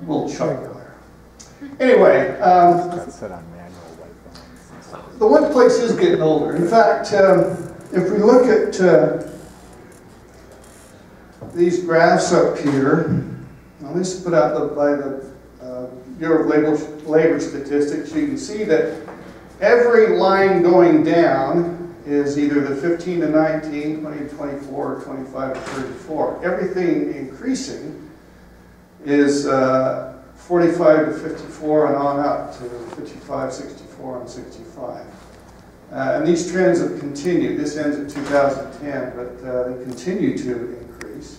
little chuckle there. Anyway, the workplace is getting older. In fact, if we look at these graphs up here, now this is put out by the Bureau of Labor Statistics, you can see that every line going down is either the 15 to 19, 20 to 24, or 25 to 34. Everything increasing is 45 to 54 and on up to 55, 64, and 65. And these trends have continued. This ends in 2010, but they continue to increase.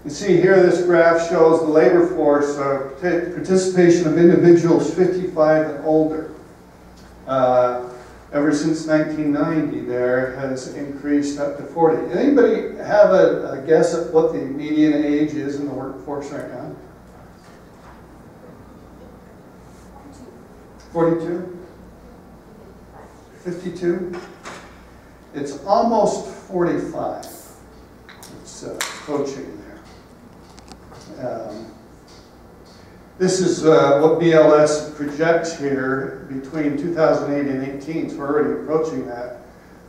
You see here, this graph shows the labor force participation of individuals 55 and older. Ever since 1990, there has increased up to 40. Anybody have a guess at what the median age is in the workforce right now? 42? 52? It's almost 45. It's approaching there. This is what BLS projects here between 2008 and 18, so we're already approaching that.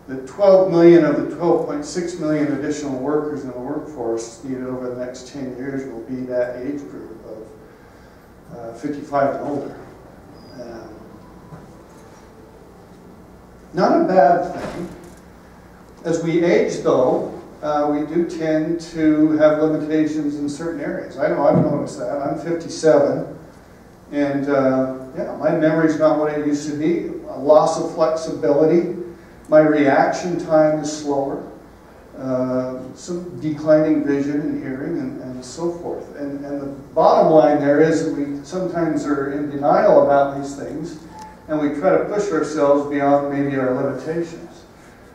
The 12 million of the 12.6 million additional workers in the workforce needed over the next 10 years will be that age group of 55 and older. Not a bad thing. As we age, though, we do tend to have limitations in certain areas. I know I've noticed that. I'm 57, and yeah, my memory's not what it used to be. A loss of flexibility. My reaction time is slower. Some declining vision and hearing, and so forth. And the bottom line there is that we sometimes are in denial about these things, and we try to push ourselves beyond maybe our limitations.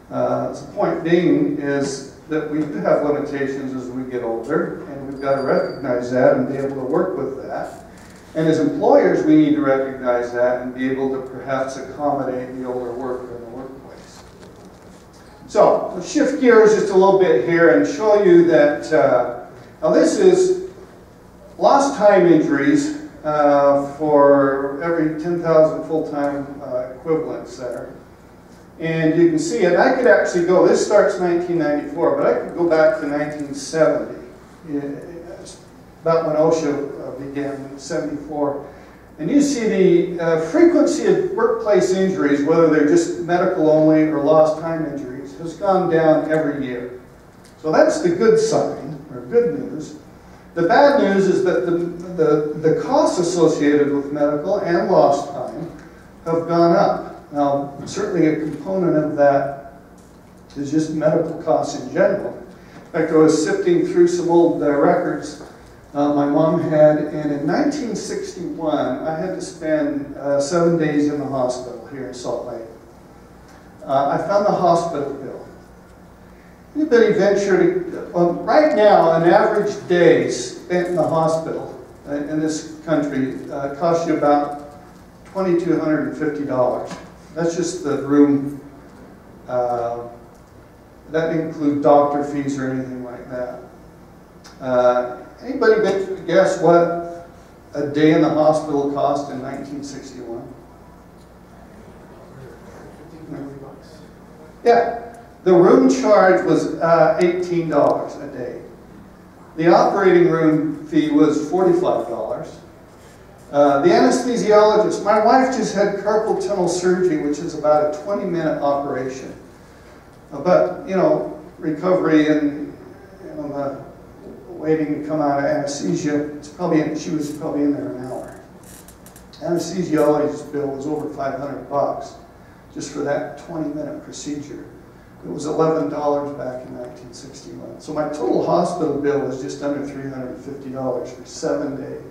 The point being is that we do have limitations as we get older, and we've got to recognize that and be able to work with that. And as employers, we need to recognize that and be able to perhaps accommodate the older worker in the workplace. So, we'll shift gears just a little bit here and show you that, now this is lost time injuries for every 10,000 full-time equivalents there. And you can see it. I could actually go, this starts 1994, but I could go back to 1970. About when OSHA began in 74. And you see the frequency of workplace injuries, whether they're just medical only or lost time injuries, has gone down every year. So that's the good sign, or good news. The bad news is that the costs associated with medical and lost time have gone up. Now, certainly a component of that is just medical costs in general. In fact, I was sifting through some old records my mom had, and in 1961, I had to spend 7 days in the hospital here in Salt Lake. I found the hospital bill. Anybody venture to, right now, an average day spent in the hospital in this country costs you about $2,250. That's just the room. That didn't include doctor fees or anything like that. Anybody venture to guess what a day in the hospital cost in 1961? Yeah. The room charge was $18 a day. The operating room fee was $45. The anesthesiologist, my wife just had carpal tunnel surgery, which is about a 20-minute operation. But, you know, recovery and, you know, the waiting to come out of anesthesia, she was probably in there an hour. Anesthesiologist's bill was over $500 just for that 20-minute procedure. It was $11 back in 1961. So my total hospital bill was just under $350 for 7 days.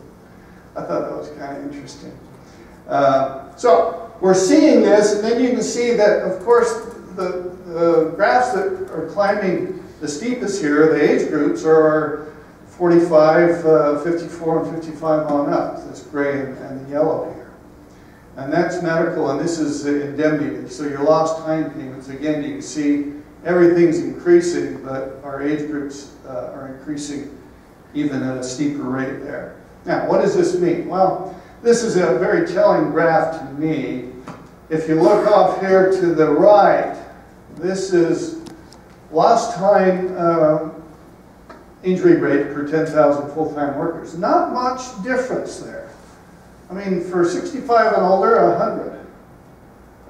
I thought that was kind of interesting. So we're seeing this, and then you can see that, of course, the graphs that are climbing the steepest here, the age groups, are 45, 54, and 55 on up. This gray and the yellow here. And that's medical, and this is indemnity. So your lost time payments, again, you can see everything's increasing, but our age groups are increasing even at a steeper rate there. Now, what does this mean? Well, this is a very telling graph to me. If you look off here to the right, this is lost time injury rate per 10,000 full-time workers. Not much difference there. I mean, for 65 and older,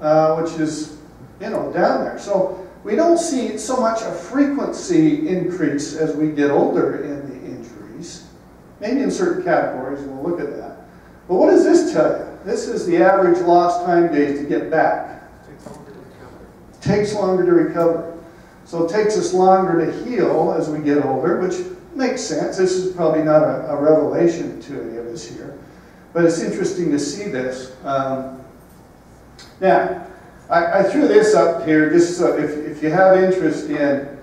100, which is, you know, down there. So we don't see so much a frequency increase as we get older in the injuries. Maybe in certain categories, and we'll look at that. But what does this tell you? This is the average lost time days to get back. Takes longer to recover. So it takes us longer to heal as we get older, which makes sense. This is probably not a revelation to any of us here. But it's interesting to see this. Now, I threw this up here just so if you have interest in,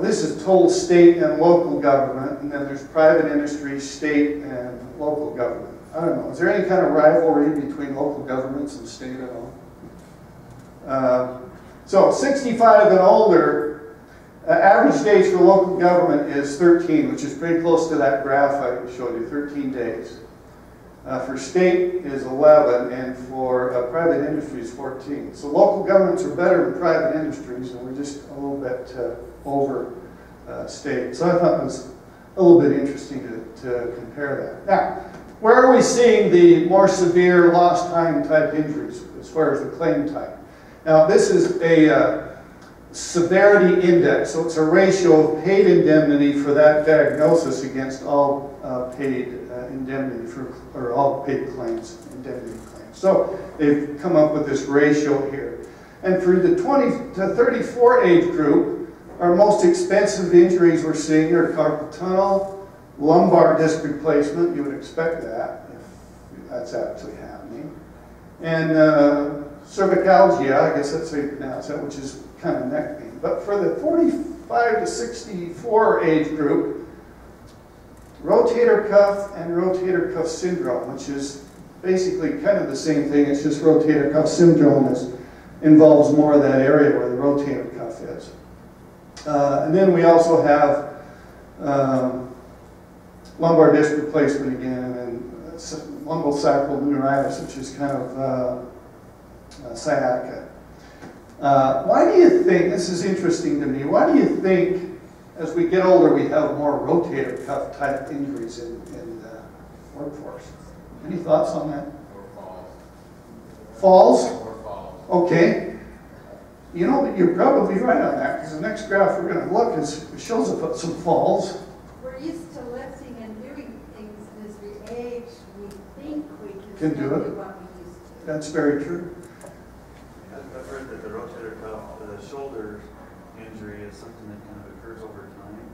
this is total state and local government, and then there's private industry, state and local government. I don't know, is there any kind of rivalry between local governments and state at all? So 65 and older, average days for local government is 13, which is pretty close to that graph I showed you, 13 days. For state is 11, and for private industry is 14. So local governments are better than private industries, and we're just a little bit over state. So I thought it was a little bit interesting to compare that. Now, where are we seeing the more severe lost time type injuries as far as the claim type? Now, this is a severity index, so it's a ratio of paid indemnity for that diagnosis against all paid indemnity or all paid claims, indemnity claims. So they've come up with this ratio here. And for the 20 to 34 age group, our most expensive injuries we're seeing are carpal tunnel, lumbar disc replacement. You would expect that if that's actually happening. And cervicalgia, I guess that's how you pronounce that, which is kind of neck pain. But for the 45 to 64 age group, rotator cuff and rotator cuff syndrome, which is basically kind of the same thing. It's just rotator cuff syndrome involves more of that area where the rotator cuff is. And then we also have lumbar disc replacement again, and lumbosacral neuritis, which is kind of sciatica. Why do you think, this is interesting to me, why do you think as we get older we have more rotator cuff type injuries in the workforce? Any thoughts on that? Or falls. Falls? Or falls. Okay. You know, you're probably right on that, because the next graph we're going to look shows up some falls. We're used to lifting and doing things, and as we age, we think we Can do still it. do what we used to. That's very true. I've heard that the rotator cuff, the shoulder injury is something that kind of occurs over time,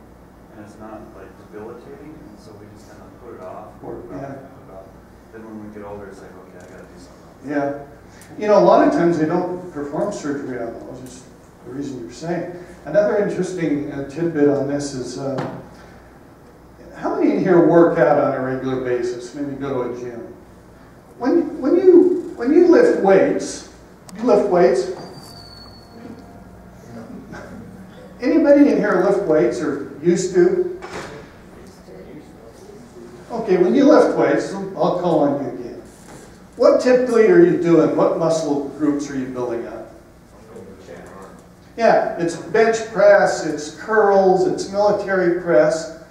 and it's not like debilitating, and so we just kind of put it off. Then when we get older, it's like, okay, I got to do something. Yeah. You know, a lot of times they don't perform surgery on those, just the reason you're saying. Another interesting tidbit on this is, how many in here work out on a regular basis? Maybe go to a gym. When you lift weights, do you lift weights? Anybody in here lift weights or used to? Okay, when you lift weights, I'll call on you again. What typically are you doing? What muscle groups are you building up? Yeah, it's bench press, it's curls, it's military press.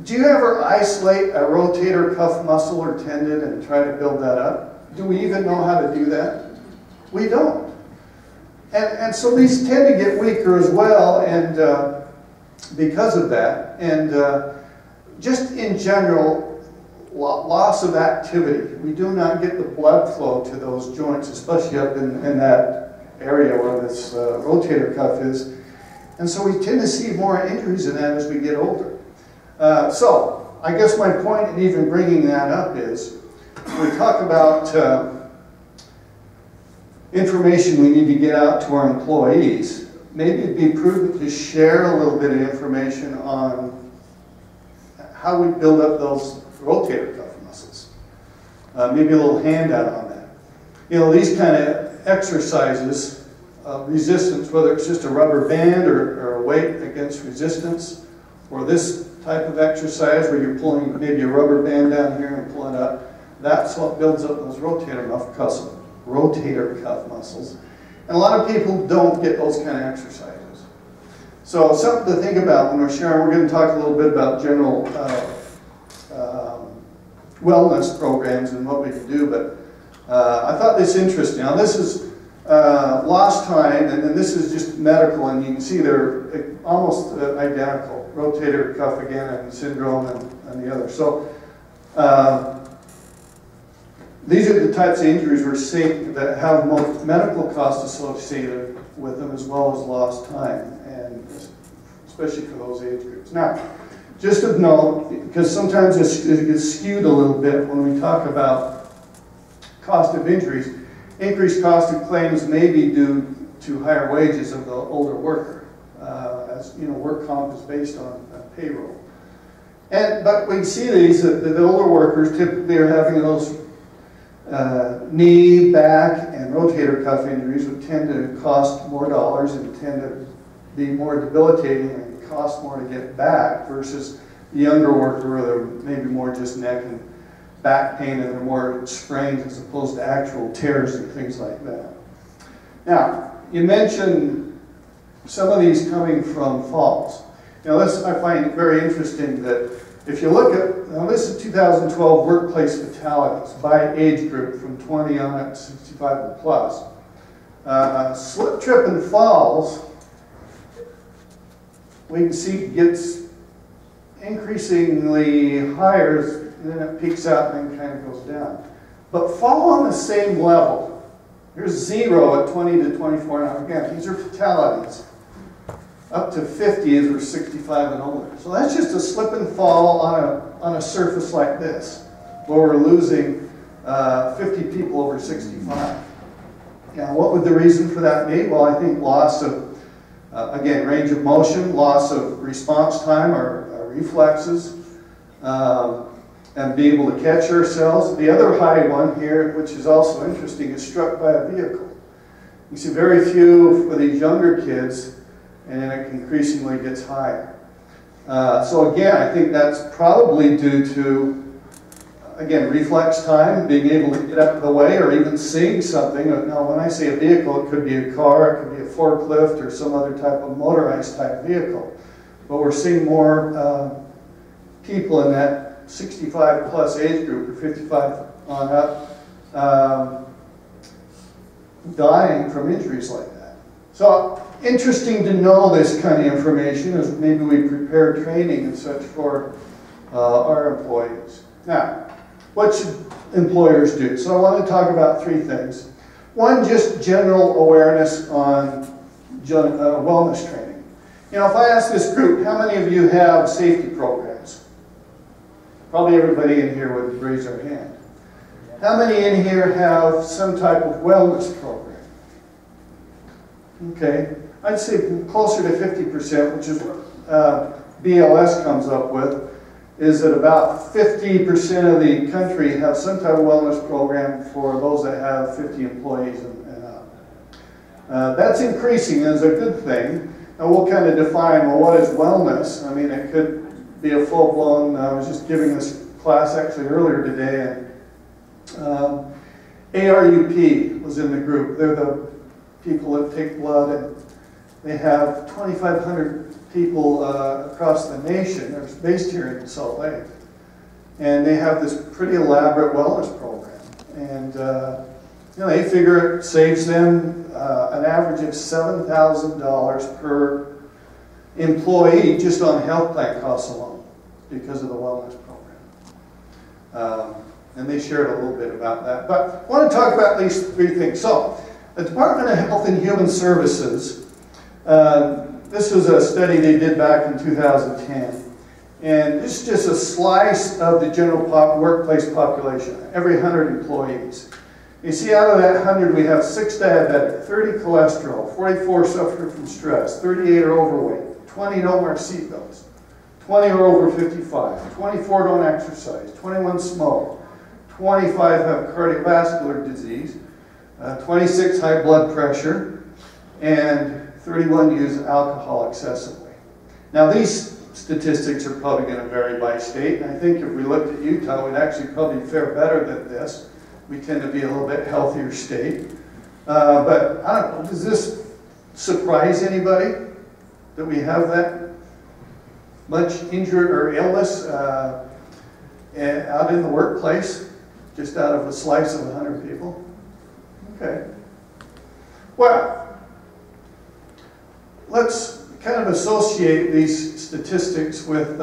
Do you ever isolate a rotator cuff muscle or tendon and try to build that up? Do we even know how to do that? We don't. And so these tend to get weaker as well, and because of that. And just in general, loss of activity. We do not get the blood flow to those joints, especially up in that area where this rotator cuff is. And so we tend to see more injuries in that as we get older. So I guess my point in even bringing that up is, we talk about information we need to get out to our employees. Maybe it'd be prudent to share a little bit of information on how we build up those rotator cuff muscles. Maybe a little handout on that. You know, these kind of exercises, resistance, whether it's just a rubber band or a weight against resistance, or this type of exercise where you're pulling maybe a rubber band down here and pulling up, that's what builds up those rotator cuff muscles. And a lot of people don't get those kind of exercises. So something to think about when we're sharing. We're going to talk a little bit about general wellness programs and what we can do, but I thought this interesting. Now this is lost time, and then this is just medical, and you can see they're almost identical. Rotator cuff again, and syndrome, and the other. So these are the types of injuries we're seeing that have most medical costs associated with them, as well as lost time, and especially for those age groups. Now, just of note, because sometimes it gets skewed a little bit when we talk about cost of injuries, increased cost of claims may be due to higher wages of the older worker. As you know, work comp is based on payroll. But we see these, that the older workers typically are having those knee, back, and rotator cuff injuries, which tend to cost more dollars and tend to be more debilitating and cost more to get back, versus the younger worker where they're maybe more just neck and back pain and they're more sprains as opposed to actual tears and things like that. Now, you mentioned some of these coming from falls. You know, this I find very interesting that if you look at, now this is 2012 workplace fatalities by age group from 20 on up to 65 and plus. Slip, trip, and falls, we can see gets increasingly higher, and then it peaks out and then kind of goes down. But fall on the same level. Here's 0 at 20 to 24. Now again, these are fatalities. Up to 50 is we're 65 and older. So that's just a slip and fall on a surface like this, where we're losing 50 people over 65. Now, what would the reason for that be? Well, I think loss of, again, range of motion, loss of response time or reflexes, and be able to catch ourselves. The other high one here, which is also interesting, is struck by a vehicle. You see very few for these younger kids, and then it increasingly gets higher. So again, I think that's probably due to, again, reflex time, being able to get out of the way, or even seeing something. Now, when I say a vehicle, it could be a car, it could be a forklift, or some other type of motorized type vehicle. But we're seeing more people in that 65 plus age group, or 55 on up, dying from injuries like that. So, interesting to know this kind of information as maybe we prepare training and such for our employees. Now, what should employers do? So I want to talk about 3 things. One, just general awareness on wellness training. You know, if I ask this group, how many of you have safety programs? Probably everybody in here would raise their hand. How many in here have some type of wellness program? Okay, I'd say closer to 50%, which is what BLS comes up with, is that about 50% of the country have some type of wellness program for those that have 50 employees and up. That's increasing as a good thing. Now we'll kind of define, well, what is wellness? I mean, it could be a full-blown, I was just giving this class actually earlier today, and ARUP was in the group. They're the people that take blood, and they have 2,500 people across the nation. They're based here in Salt Lake. And they have this pretty elaborate wellness program. And you know, they figure it saves them an average of $7,000 per employee just on health plan costs alone because of the wellness program. And they shared a little bit about that. But I want to talk about at least 3 things. So, the Department of Health and Human Services, this was a study they did back in 2010. And this is just a slice of the general workplace population, every 100 employees. You see, out of that 100, we have 6 diabetic, 30 cholesterol, 44 suffer from stress, 38 are overweight, 20 don't wear seatbelts, 20 are over 55, 24 don't exercise, 21 smoke, 25 have cardiovascular disease, 26 high blood pressure, and 31 use alcohol excessively. Now these statistics are probably going to vary by state. And I think if we looked at Utah, we'd actually probably fare better than this. We tend to be a little bit healthier state. But I don't know, does this surprise anybody that we have that much injury or illness out in the workplace, just out of a slice of 100 people? Okay. Well, let's kind of associate these statistics with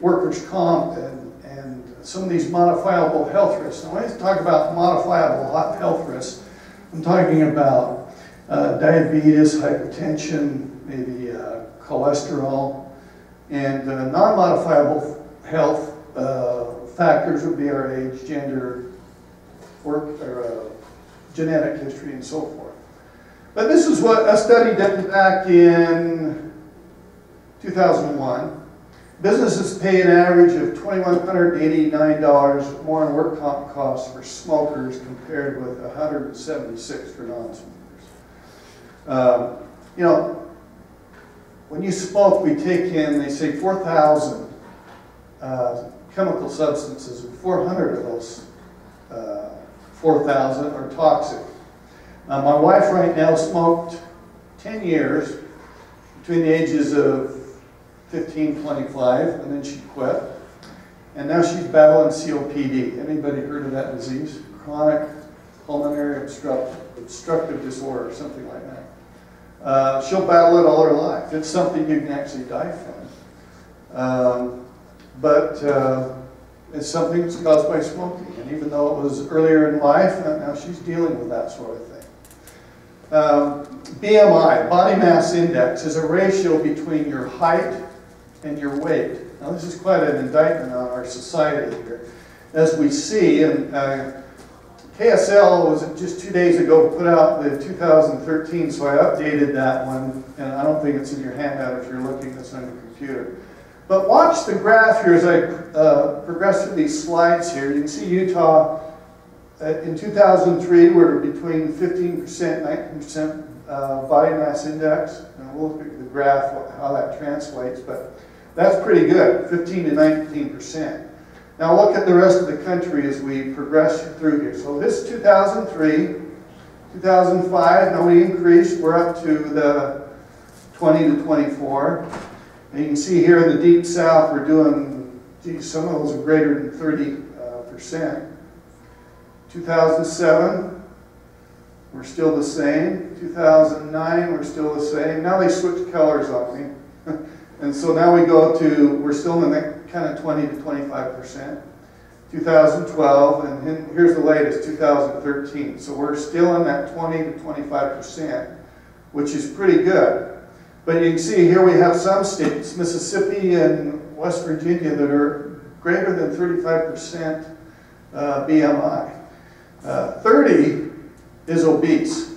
workers' comp and some of these modifiable health risks. Now, when I talk about modifiable health risks, I'm talking about diabetes, hypertension, maybe cholesterol, and non-modifiable health factors would be our age, gender, work, or genetic history, and so forth. But this is what a study did back in 2001. Businesses pay an average of $2,189 more in work comp costs for smokers compared with $176 for non-smokers. You know, when you smoke, we take in, they say, 4,000 chemical substances, and 400 of those 4,000 are toxic. My wife right now smoked 10 years between the ages of 15, 25, and then she quit. And now she's battling COPD. Anybody heard of that disease? Chronic pulmonary obstructive disorder, something like that. She'll battle it all her life. It's something you can actually die from. But it's something that's caused by smoking. And even though it was earlier in life, now she's dealing with that sort of thing. BMI, body mass index, is a ratio between your height and your weight. Now this is quite an indictment on our society here. As we see, and KSL was just 2 days ago put out the 2013, so I updated that one, and I don't think it's in your handout if you're looking, it's on your computer. But watch the graph here as I progress through these slides here. You can see Utah in 2003 we're between 15% and 19% body mass index. And we'll look at the graph, how that translates, but that's pretty good, 15 to 19%. Now look at the rest of the country as we progress through here. So this is 2003, 2005, now we increased, we're up to the 20 to 24. And you can see here in the deep south we're doing, geez, some of those are greater than 30%. 2007, we're still the same. 2009, we're still the same. Now they switch colors on me. And so now we go to, we're still in that kind of 20 to 25%. 2012, and here's the latest, 2013. So we're still in that 20 to 25%, which is pretty good. But you can see here we have some states, Mississippi and West Virginia, that are greater than 35% BMI. 30 is obese.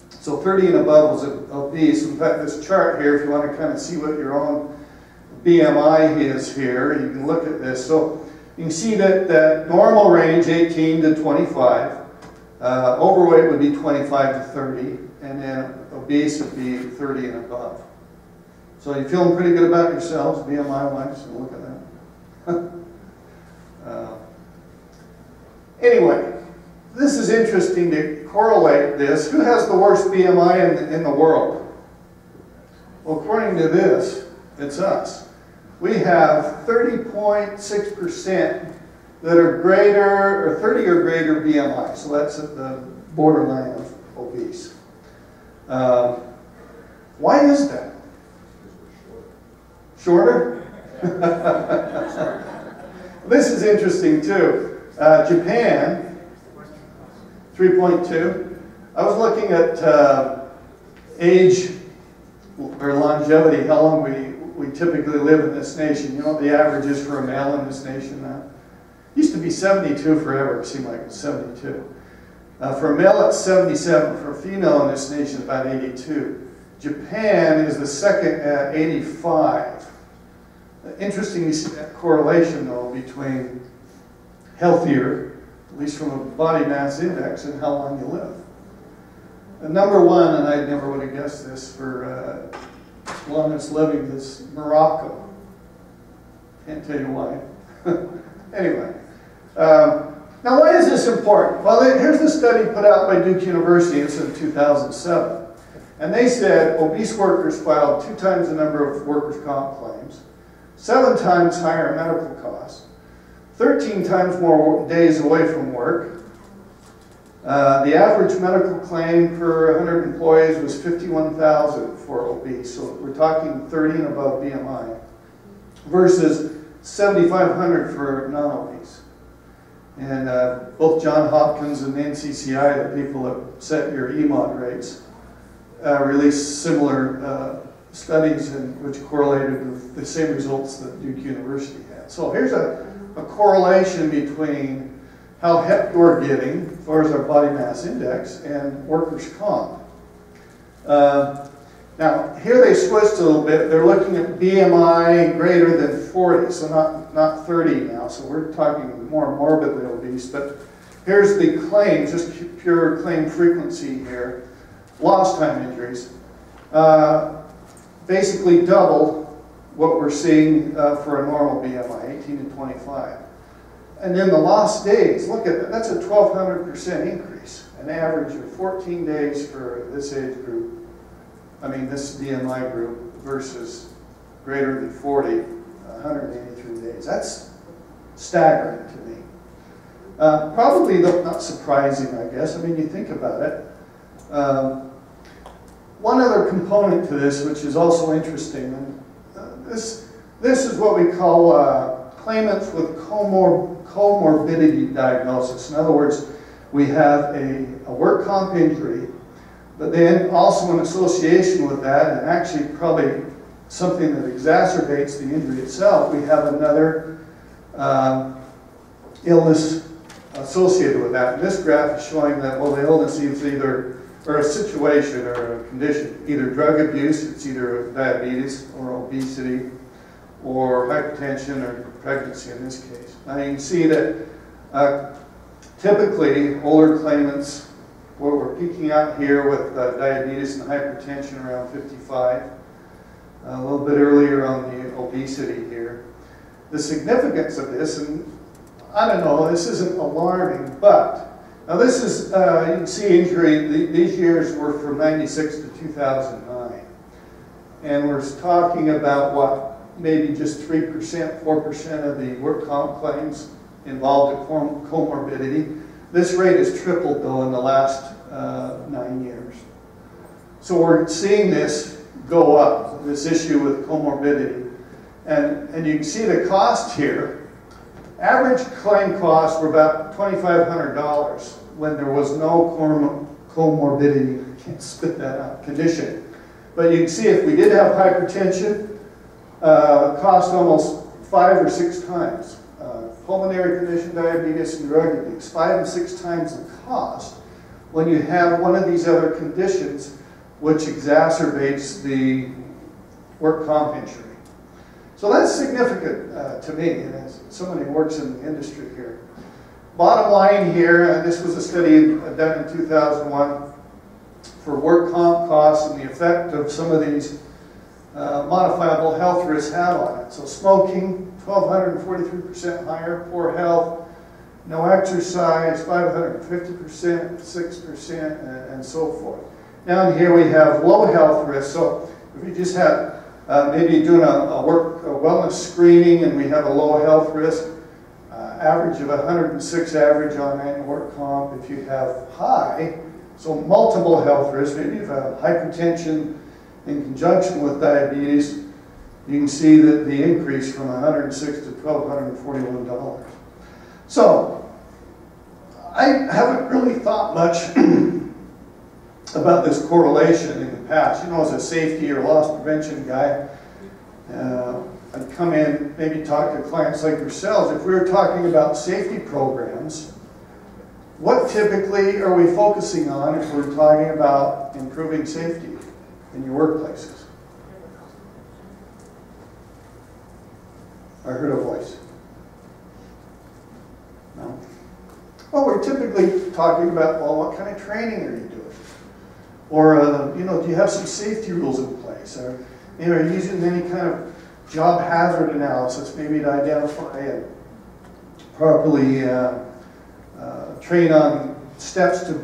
So 30 and above is obese. In fact, this chart here, if you want to kind of see what your own BMI is here, you can look at this. So you can see that normal range, 18 to 25. Overweight would be 25 to 30. And then obese would be 30 and above. So you're feeling pretty good about yourselves, BMI-wise, so look at that. Anyway, this is interesting to correlate this. Who has the worst BMI in the world? Well, according to this, it's us. We have 30.6% that are greater, or 30 or greater BMI. So that's at the borderline of obese. Why is that? Shorter? This is interesting too. Japan, 3.2. I was looking at age or longevity, how long we typically live in this nation. You know what the average is for a male in this nation now? It used to be 72 forever, it seemed like it was 72. For a male, it's 77. For a female in this nation, about 82. Japan is the second at 85. Interesting to see that correlation, though, between healthier, at least from a body mass index, and how long you live. And number one, and I never would have guessed this, for longest living is Morocco. Can't tell you why. Anyway, now why is this important? Well, here's the study put out by Duke University. It's in 2007. And they said obese workers filed 2 times the number of workers' comp claims, 7 times higher medical costs, 13 times more days away from work. The average medical claim per 100 employees was 51,000 for obese. So we're talking 30 and above BMI versus 7,500 for non-obese. And both Johns Hopkins and NCCI, the people that set your EMOD rates, released similar studies which correlated with the same results that Duke University had. So here's a correlation between how hep you're getting, as far as our body mass index, and workers' comp. Now, here they switched a little bit. They're looking at BMI greater than 40, so not 30 now. So we're talking more morbidly obese. But here's the claim, just pure claim frequency here. Lost time injuries. Basically double what we're seeing for a normal BMI, 18 to 25. And then the lost days, look at that, that's a 1,200% increase. An average of 14 days for this age group. I mean, this BMI group versus greater than 40, 183 days. That's staggering to me. Probably not surprising, I guess. I mean, you think about it. One other component to this, which is also interesting, and this is what we call claimants with comorbidity diagnosis. In other words, we have a work comp injury, but then also in association with that, and actually probably something that exacerbates the injury itself, we have another illness associated with that. And this graph is showing that, well, the illness is either, or a situation or a condition, either drug abuse, it's either diabetes or obesity, or hypertension or pregnancy in this case. Now you can see that typically older claimants, we're peaking out here with diabetes and hypertension around 55, a little bit earlier on the obesity here. The significance of this, and I don't know, this isn't alarming, but now this is, you can see injury, these years were from 96 to 2009. And we're talking about what, maybe just 3%, 4% of the work comp claims involved a comorbidity. This rate has tripled though in the last 9 years. So we're seeing this go up, this issue with comorbidity. And you can see the cost here. Average claim costs were about $2,500 when there was no comorbidity, I can't spit that out, condition. But you can see if we did have hypertension, cost almost 5 or 6 times. Pulmonary condition, diabetes, and drug abuse, 5 and 6 times the cost when you have one of these other conditions which exacerbates the work comp injury. So that's significant to me, and as somebody who works in the industry here. Bottom line here, this was a study done in 2001 for work comp costs and the effect of some of these modifiable health risks have on it. So smoking, 1,243% higher, poor health, no exercise, 550%, 6%, and so forth. Down here we have low health risk. So if you just have maybe doing a wellness screening and we have a low health risk, average of 106 average on annual work comp. If you have high, so multiple health risks, maybe you have hypertension in conjunction with diabetes, you can see that the increase from 106 to $1,241. So I haven't really thought much about this correlation in the past. You know, as a safety or loss prevention guy, I'd come in, maybe talk to clients like yourselves. If we were talking about safety programs, what typically are we focusing on if we're talking about improving safety in your workplaces? I heard a voice. No? Well, we're typically talking about, well, what kind of training are you doing? Or, you know, do you have some safety rules in place? Or you know, using any kind of job hazard analysis, maybe to identify and properly train on steps to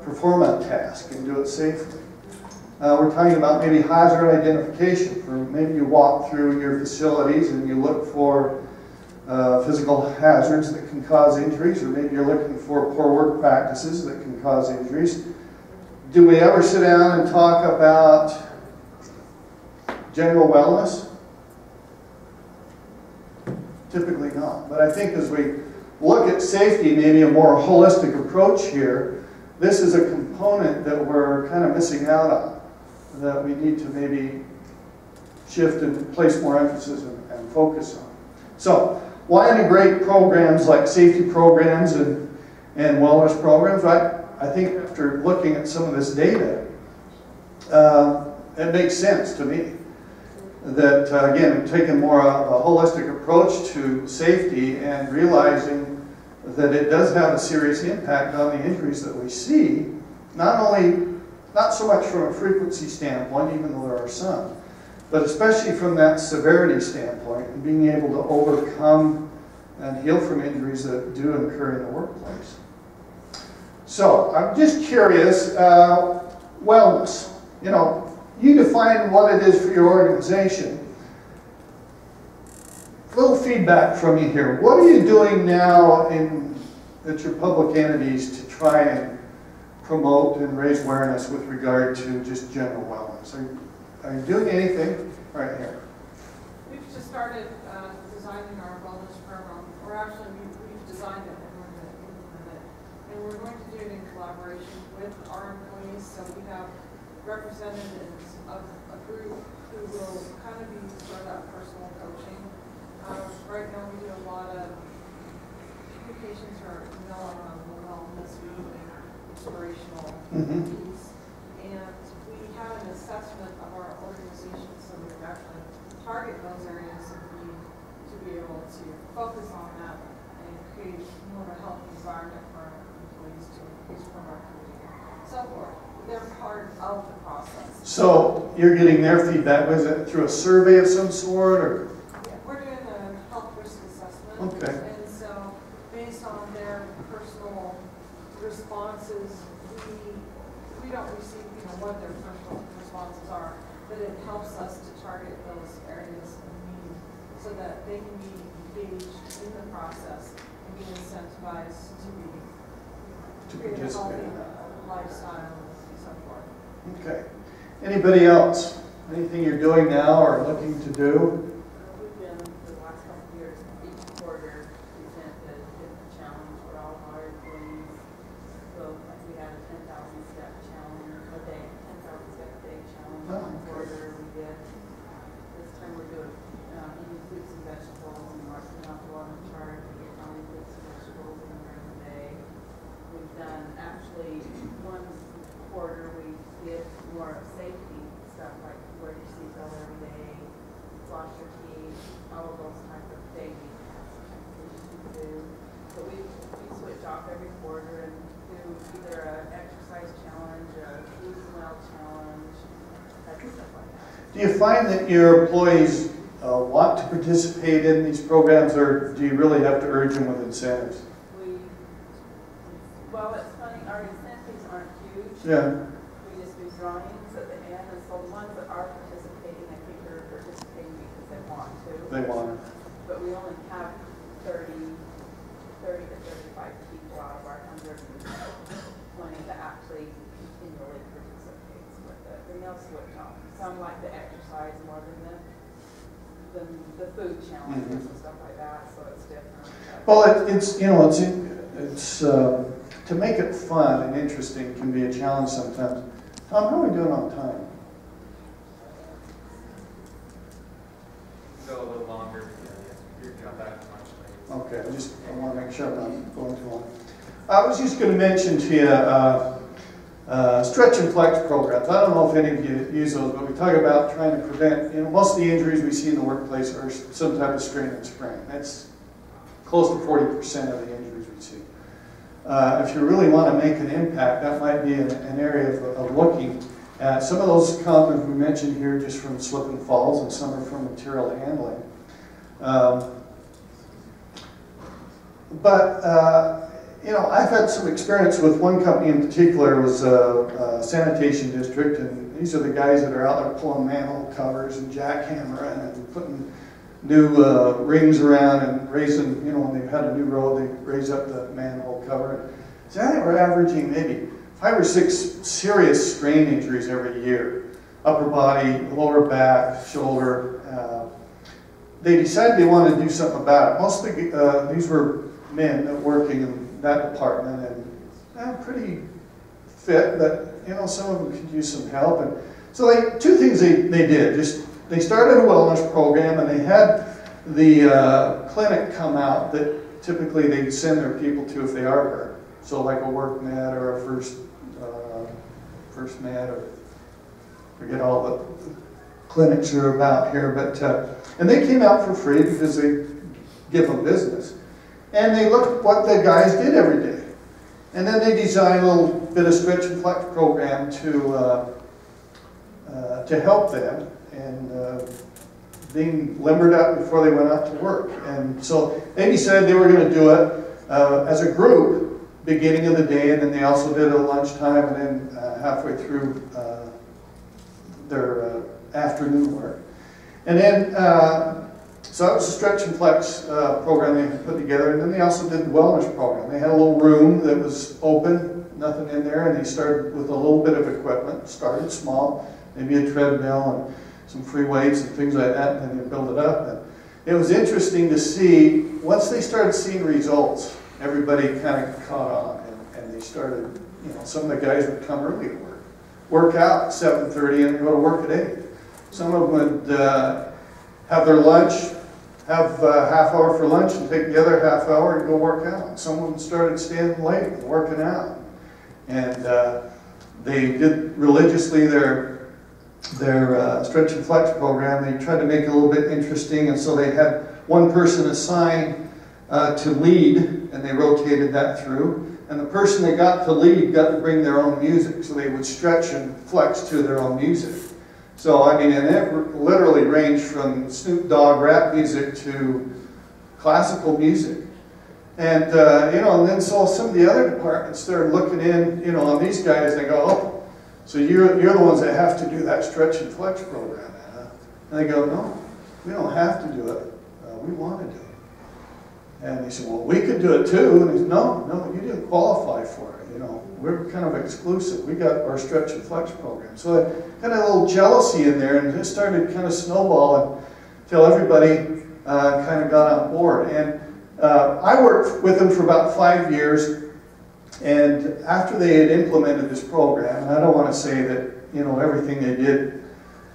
perform a task and do it safely. We're talking about maybe hazard identification. For maybe you walk through your facilities and you look for physical hazards that can cause injuries, or maybe you're looking for poor work practices that can cause injuries. Do we ever sit down and talk about general wellness? Typically not. But I think as we look at safety, maybe a more holistic approach here, this is a component that we're kind of missing out on, that we need to maybe shift and place more emphasis and focus on. So, why integrate programs like safety programs and wellness programs? I think after looking at some of this data, it makes sense to me that, again, taking more of a holistic approach to safety and realizing that it does have a serious impact on the injuries that we see, not so much from a frequency standpoint, even though there are some, but especially from that severity standpoint and being able to overcome and heal from injuries that do occur in the workplace. So, I'm just curious, wellness. You know, you define what it is for your organization. A little feedback from you here. What are you doing now at your public entities to try and promote and raise awareness with regard to just general wellness? Are you doing anything right here? We've just started designing our wellness program. Or actually, we've designed it and we're going to implement it. And we're going to do it in collaboration with our employees. So we have representatives of a group who will kind of be sort of that personal coaching. Right now we do a lot of communications or on the wellness, inspirational piece. And we have an assessment of our organization so we can actually target those areas of need to be able to focus on that and create more of a healthy environment for our employees to increase productivity and so forth. They're part of the process. So you're getting their feedback. Was it through a survey of some sort, or? Yeah, we're doing a health risk assessment. Okay. And so based on their personal responses, we don't receive, what their personal responses are, but it helps us to target those areas of need so that they can be engaged in the process and be incentivized to create a healthy lifestyle and so forth. Okay. Anybody else? Anything you're doing now or looking to do? We've been, for the last couple of years, each quarter presented a different challenge for all of our employees. So like we had a 10,000 step challenge a day, 10,000 step a day challenge one quarter we did. This time we're doing eating fruits and vegetables and marking off the on the chart to get how many fruits and vegetables in during the day. We've done actually one quarter we did more safety stuff like wear your seatbelt every day, floss your teeth, all of those types of daily tasks that you do. So we switch off every quarter and do either an exercise challenge, a food smell challenge, type of stuff like that. Do you find that your employees want to participate in these programs, or do you really have to urge them with incentives? Well, it's funny, our incentives aren't huge. Yeah. We just do drawings at the end, and so the ones that are participating, I think they're participating because they want to. They want it. But we only have 30 to 35 people out of our 120 that actually continually participates with it. And they'll switch on. Some like the exercise more than the food challenges and stuff like that, so it's different. Well, it's to make it fun and interesting can be a challenge sometimes. Tom, how are we doing on time? Go a little longer. You're back much later. Okay, I want to make sure I'm not going too long. I was just going to mention to you stretch and flex programs. I don't know if any of you use those, but we talk about trying to prevent, most of the injuries we see in the workplace are some type of strain and sprain. That's close to 40% of the injuries we see. If you really want to make an impact, that might be an area of looking Some of those come, as we mentioned here, just from slip and falls, and some are from material handling. You know, I've had some experience with one company in particular. It was a sanitation district, and these are the guys that are out there pulling manhole covers and jackhammering and putting new rings around and raising, you know, when they've had a new road, they raise up the manhole cover. So they were averaging maybe 5 or 6 serious strain injuries every year. Upper body, lower back, shoulder. They decided they wanted to do something about it. Most of these were men that working in that department, and pretty fit, but you know, some of them could use some help. And so two things they did. They started a wellness program, and they had the clinic come out that typically they'd send their people to if they are hurt. So like a work med or a first med, or forget all the clinics are about here. But and they came out for free because they give them business. And they looked at what the guys did every day. And then they designed a little bit of stretch and flex program to help them and being limbered up before they went out to work. And so they decided they were going to do it as a group beginning of the day, and then they also did it at lunchtime and then halfway through their afternoon work. And then so that was a stretch and flex program they put together, and then they also did the wellness program. They had a little room that was open, nothing in there, and they started with a little bit of equipment. Started small, maybe a treadmill and some free weights and things like that, and then they built it up. And it was interesting to see, once they started seeing results, everybody kind of caught on, and they started, you know, some of the guys would come early to work out at 7:30 and go to work at 8. Some of them would have their lunch, have a half hour for lunch, and take the other half hour and go work out. Someone started staying late and working out. And they did religiously their stretch and flex program. They tried to make it a little bit interesting, and so they had one person assigned to lead, and they rotated that through. And the person that got to lead got to bring their own music, so they would stretch and flex to their own music. So, I mean, and it literally ranged from Snoop Dogg rap music to classical music. And, you know, and then so some of the other departments started looking in, you know, on these guys, they go, oh, so you're the ones that have to do that stretch and flex program, huh? And they go, no, we don't have to do it. We want to do it. And they said, well, we could do it too. And he said, no, you didn't qualify for it. You know, we're kind of exclusive. We got our stretch and flex program. So kind of a little jealousy in there, and it started kind of snowballing until everybody kind of got on board. And I worked with them for about 5 years. And after they had implemented this program, and I don't want to say that, you know, everything they did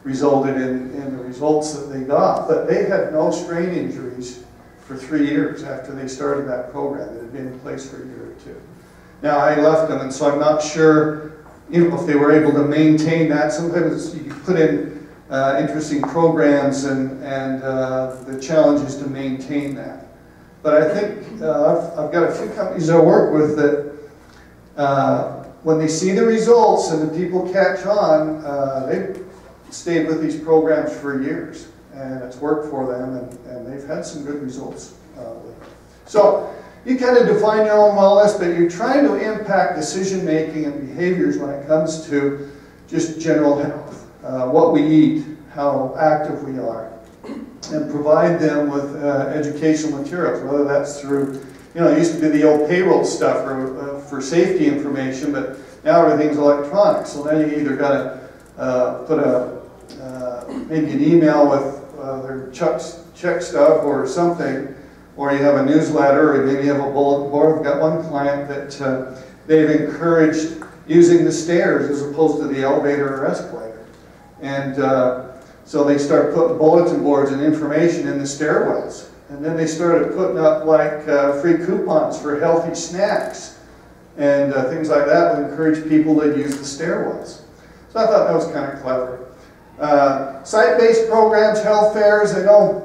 resulted in the results that they got, but they had no strain injuries for 3 years after they started that program. It had been in place for a year or 2. Now, I left them, and so I'm not sure, you know, if they were able to maintain that. Sometimes you put in interesting programs and the challenge is to maintain that. But I think I've got a few companies I work with that when they see the results and the people catch on, they've stayed with these programs for years, and it's worked for them, and they've had some good results with it. So you kind of define your own wellness, but you're trying to impact decision making and behaviors when it comes to just general health, what we eat, how active we are, and provide them with educational materials, whether that's through, you know, it used to be the old payroll stuff for safety information, but now everything's electronic. So then you either got to put maybe an email with their check stub or something, or you have a newsletter, or maybe you have a bulletin board. I've got one client that they've encouraged using the stairs as opposed to the elevator or escalator. And so they start putting bulletin boards and information in the stairwells. And then they started putting up like free coupons for healthy snacks and things like that would encourage people to use the stairwells. So I thought that was kind of clever. Site-based programs, health fairs. I know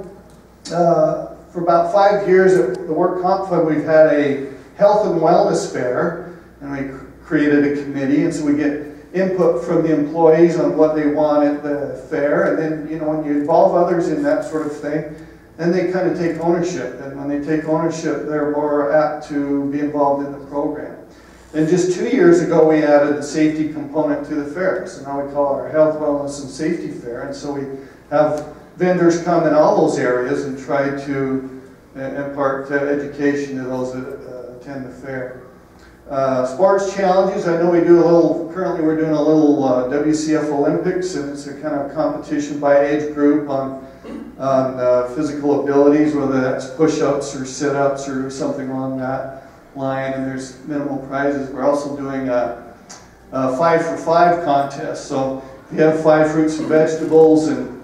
for about 5 years at the Work Comp Fund we've had a health and wellness fair, and we created a committee, and so we get input from the employees on what they want at the fair, and then, you know, when you involve others in that sort of thing, then they kind of take ownership, and when they take ownership, they're more apt to be involved in the program. And just 2 years ago, we added the safety component to the fair, so now we call it our Health, Wellness, and Safety Fair, and so we have vendors come in all those areas and try to impart education to those that attend the fair. Sports challenges, I know we do a little, currently we're doing a little WCF Olympics, and it's a kind of competition by age group on physical abilities, whether that's push-ups or sit-ups or something along that line, and there's minimal prizes. We're also doing a 5 for 5 contest, so if you have 5 fruits and vegetables, and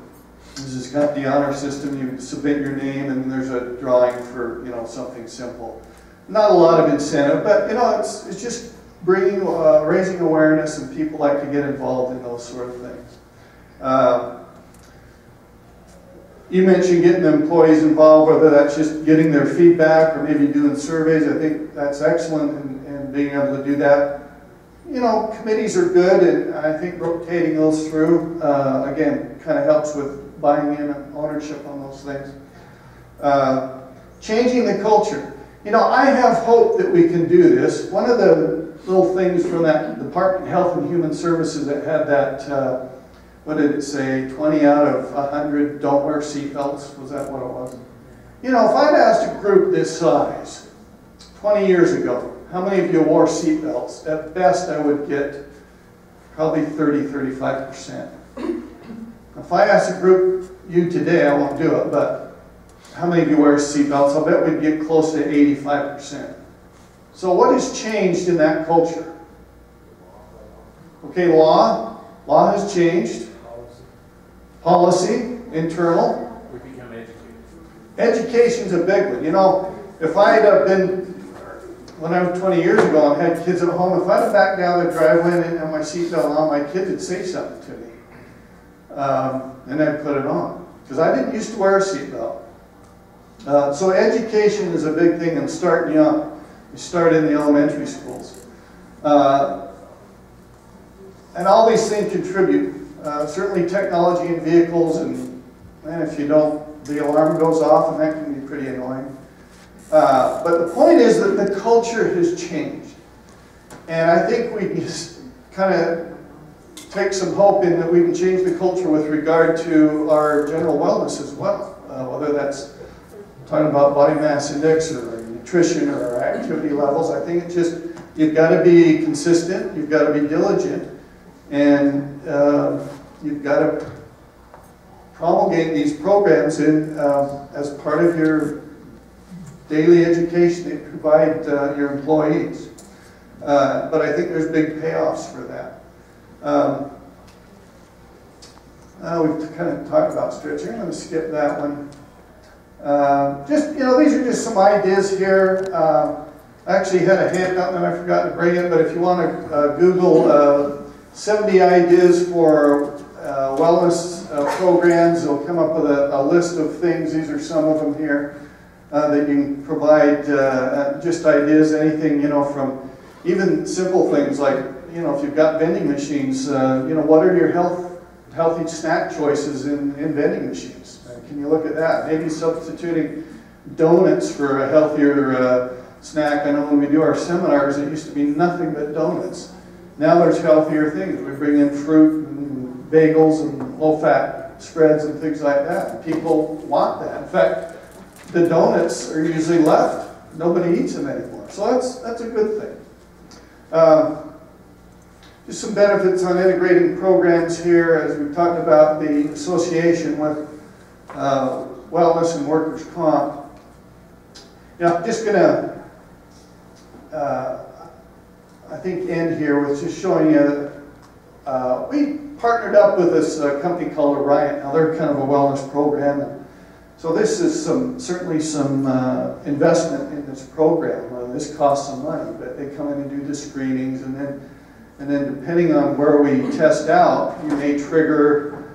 this has got the honor system, you submit your name, and there's a drawing for, you know, something simple. Not a lot of incentive, but, you know, it's just bringing, raising awareness, and people like to get involved in those sort of things. You mentioned getting the employees involved, whether that's just getting their feedback or maybe doing surveys. I think that's excellent, and being able to do that. You know, committees are good, and I think rotating those through, again, kind of helps with buying in and ownership on those things. Changing the culture. You know, I have hope that we can do this. One of the little things from that Department of Health and Human Services that had that, what did it say, 20 out of 100 don't wear seatbelts, was that what it was? You know, if I'd asked a group this size 20 years ago, how many of you wore seatbelts? At best, I would get probably 30–35%. If I asked a group, you today, I won't do it, but how many of you wear seatbelts? I'll bet we'd get close to 85%. So what has changed in that culture? Okay, law has changed. Policy, internal. We become educated. Education's a big one. You know, if I had been, when I was 20 years ago and had kids at home, if I'd have backed down the driveway and had my seatbelt on, my kids would say something to me. And I'd put it on. Because I didn't used to wear a seatbelt. So education is a big thing, and starting young. You start in the elementary schools. And all these things contribute. Certainly technology in vehicles, and if you don't, the alarm goes off, and that can be pretty annoying. But the point is that the culture has changed. And I think we can just kind of take some hope in that we can change the culture with regard to our general wellness as well. Whether that's talking about body mass index or nutrition or activity levels. I think it's just, you've got to be consistent, you've got to be diligent, and you've got to promulgate these programs in, as part of your daily education that you provide your employees. But I think there's big payoffs for that. We've kind of talked about stretching. I'm going to skip that one. Just, you know, these are just some ideas here. I actually had a handout and I forgot to bring it, but if you want to Google 70 ideas for wellness programs, it'll come up with a list of things. These are some of them here that you can provide just ideas, anything, you know, from even simple things like, you know, if you've got vending machines, you know, what are your healthy snack choices in vending machines? Can you look at that? Maybe substituting donuts for a healthier snack. I know when we do our seminars, it used to be nothing but donuts. Now there's healthier things. We bring in fruit and bagels and low-fat spreads and things like that. And people want that. In fact, the donuts are usually left. Nobody eats them anymore. So that's a good thing. Just some benefits on integrating programs here, as we've talked about the association with wellness and workers' comp. Now, I'm just going to, I think, end here with just showing you, we partnered up with this company called Orion. Now, they're kind of a wellness program. So this is certainly some investment in this program. This costs some money, but they come in and do the screenings, and then depending on where we test out, you may trigger,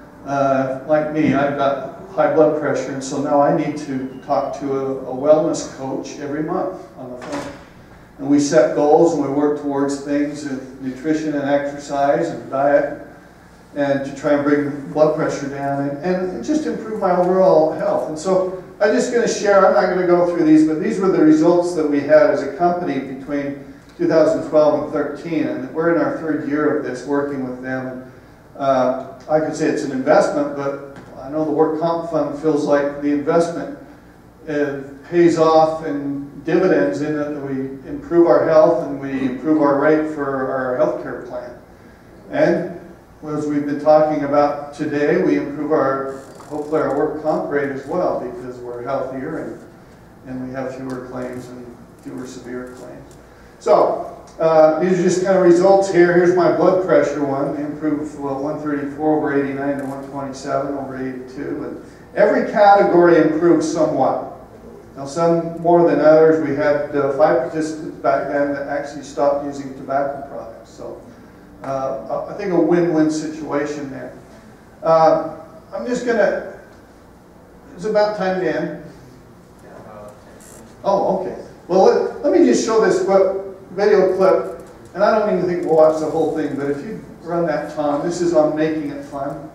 like me, I've got high blood pressure, and so now I need to talk to a wellness coach every month on the phone. And we set goals and we work towards things in nutrition and exercise and diet, and to try and bring blood pressure down and just improve my overall health. And so I'm just going to share, I'm not going to go through these, but these were the results that we had as a company between 2012 and 13, and we're in our 3rd year of this, working with them. And I could say it's an investment, but I know the Work Comp Fund feels like the investment pays off in dividends in that we improve our health and we improve our rate for our health care plan. And as we've been talking about today, we improve hopefully our work comp rate as well, because we're healthier and we have fewer claims and fewer severe claims. So these are just kind of results here. Here's my blood pressure one. We improved 134 over 89 to 127 over 82. And every category improved somewhat. Now, some more than others. We had 5 participants back then that actually stopped using tobacco products. So I think a win-win situation there. I'm just going to, it's about time to end. Oh, okay. Well, let me just show this video clip, and I don't even think we'll watch the whole thing, but if you run that, Tom, this is on making it fun.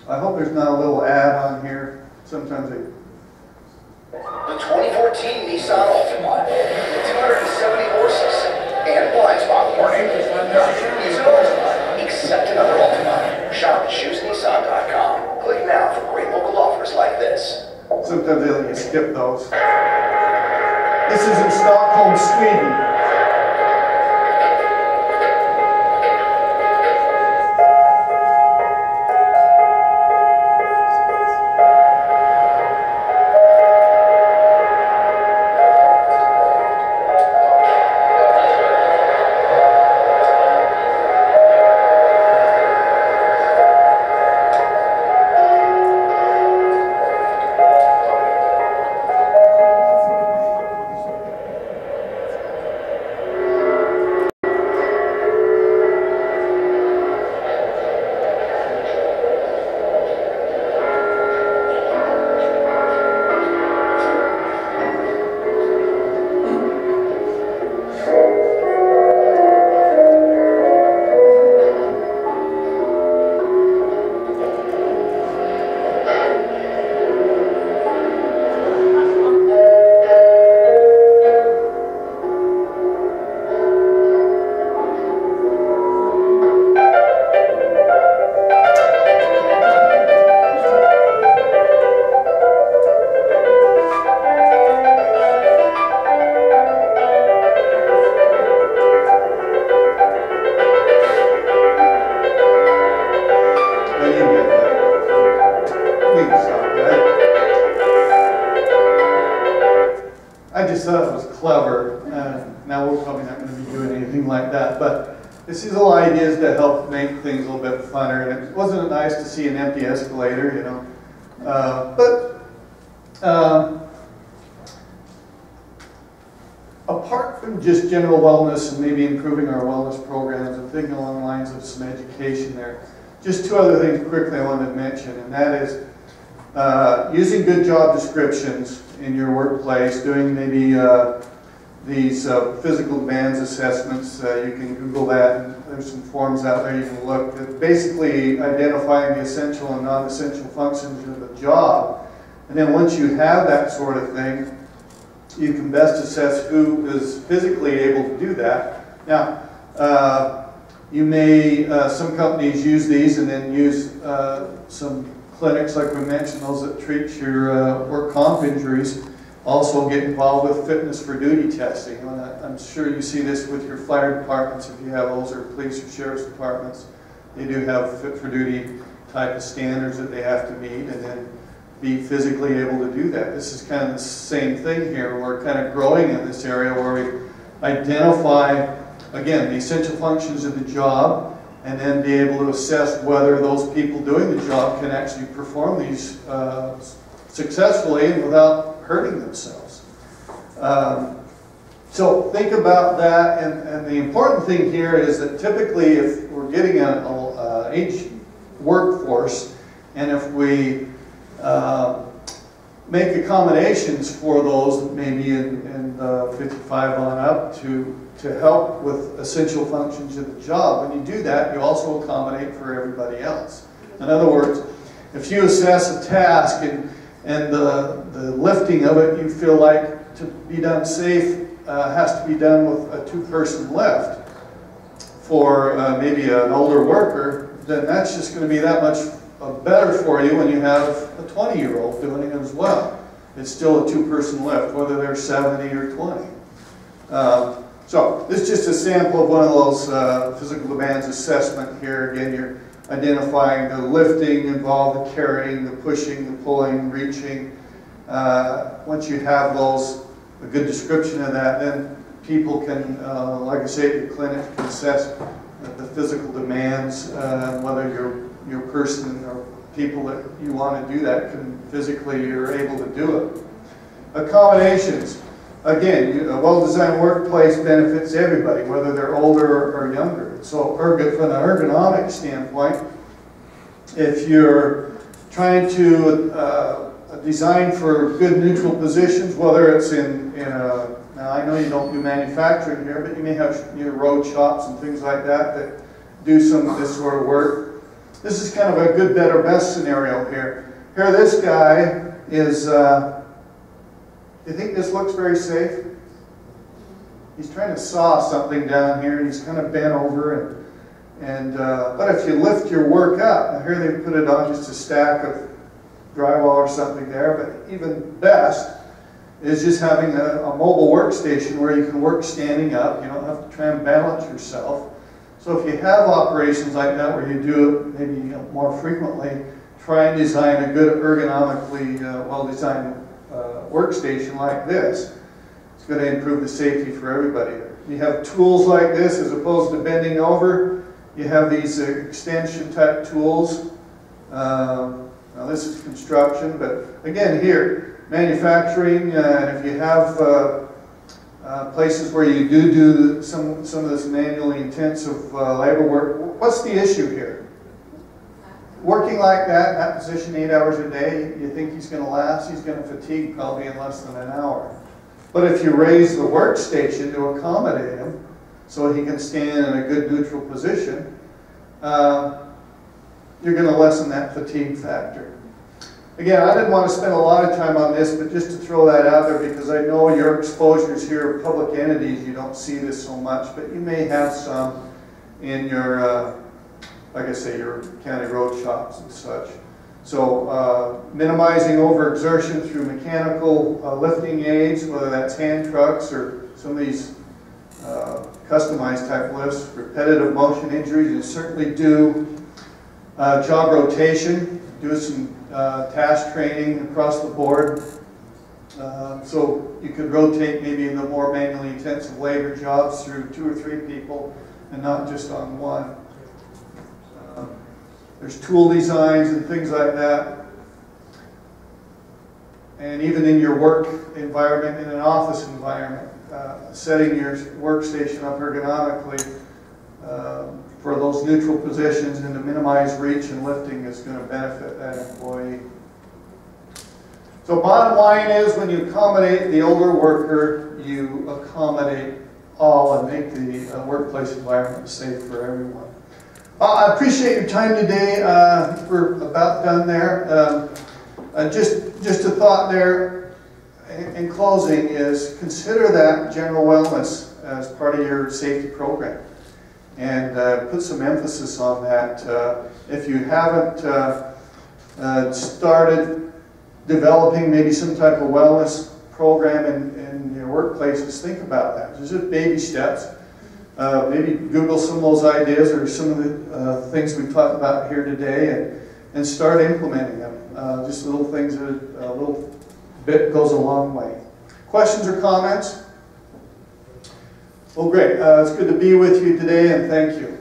I hope there's not a little ad on here. Sometimes they... The 2014 Nissan Altima, 270 horses, and blind spot warning. Nothing is an Altima except another Altima. Shop at ChooseNissan.com. Click now for great local offers like this. Sometimes they let you skip those. This is in Stockholm, Sweden. I just thought it was clever. Now we're probably not going to be doing anything like that, but this is little ideas to help make things a little bit funner. And it wasn't nice to see an empty escalator, you know. Apart from just general wellness and maybe improving our wellness programs and thinking along the lines of some education there, just 2 other things quickly I wanted to mention, and that is using good job descriptions in your workplace, doing maybe these physical demands assessments. You can Google that, and there's some forms out there you can look at, basically identifying the essential and non-essential functions of the job. And then once you have that sort of thing, you can best assess who is physically able to do that. Now, you may, some companies use these and then use some clinics, like we mentioned, those that treat your work comp injuries, also get involved with fitness for duty testing. And I'm sure you see this with your fire departments, if you have those, or police or sheriff's departments. They do have fit for duty type of standards that they have to meet, and then be physically able to do that. This is kind of the same thing here. We're kind of growing in this area where we identify, again, the essential functions of the job, and then be able to assess whether those people doing the job can actually perform these successfully and without hurting themselves. So think about that, and the important thing here is that typically if we're getting an aged workforce, and if we make accommodations for those maybe in 55 on up to help with essential functions of the job. When you do that, you also accommodate for everybody else. In other words, if you assess a task and the lifting of it you feel like to be done safe has to be done with a 2-person lift for maybe an older worker, then that's just going to be that much better for you when you have a 20-year-old doing it as well. It's still a 2-person lift, whether they're 70 or 20. So this is just a sample of one of those physical demands assessment here. Again, you're identifying the lifting involved, the carrying, the pushing, the pulling, reaching. Once you have those, a good description of that, then people can, like I say, the clinic can assess the physical demands, whether your person or people that you want to do that can physically or able to do it. Accommodations. Again, a well-designed workplace benefits everybody, whether they're older or younger. So from an ergonomic standpoint, if you're trying to design for good neutral positions, whether it's in a, now I know you don't do manufacturing here, but you may have your road shops and things like that do some of this sort of work. This is kind of a good, better, best scenario here. Here this guy is, do you think this looks very safe? He's trying to saw something down here and he's kind of bent over but if you lift your work up, now here they put it on just a stack of drywall or something there, but even best is just having a mobile workstation where you can work standing up. You don't have to try and balance yourself. So if you have operations like that where you do it maybe more frequently, try and design a good ergonomically well-designed workstation like this. It's going to improve the safety for everybody. You have tools like this as opposed to bending over. You have these extension type tools. Now this is construction, but again here, manufacturing, and if you have places where you do some of this manually intensive labor work, what's the issue here? Working like that, in that position 8 hours a day, you think he's going to last? He's going to fatigue probably in less than an hour. But if you raise the workstation to accommodate him so he can stand in a good neutral position, you're going to lessen that fatigue factor. Again, I didn't want to spend a lot of time on this, but just to throw that out there because I know your exposures here are public entities, you don't see this so much, but you may have some in your like I say, your county road shops and such. So minimizing overexertion through mechanical lifting aids, whether that's hand trucks or some of these customized type lifts, repetitive motion injuries, and certainly do job rotation, do some task training across the board. So you could rotate maybe in the more manually intensive labor jobs through 2 or 3 people and not just on one. There's tool designs and things like that. And even in your work environment, in an office environment, setting your workstation up ergonomically for those neutral positions and to minimize reach and lifting is going to benefit that employee. So bottom line is when you accommodate the older worker, you accommodate all and make the workplace environment safe for everyone. I appreciate your time today. We're about done there. Just a thought there in closing is consider that general wellness as part of your safety program and put some emphasis on that. If you haven't started developing maybe some type of wellness program in your workplaces, think about that. There's just baby steps. Maybe Google some of those ideas or some of the things we talked about here today and start implementing them. Just little things, that a little bit goes a long way. Questions or comments? Well, great. It's good to be with you today, and thank you.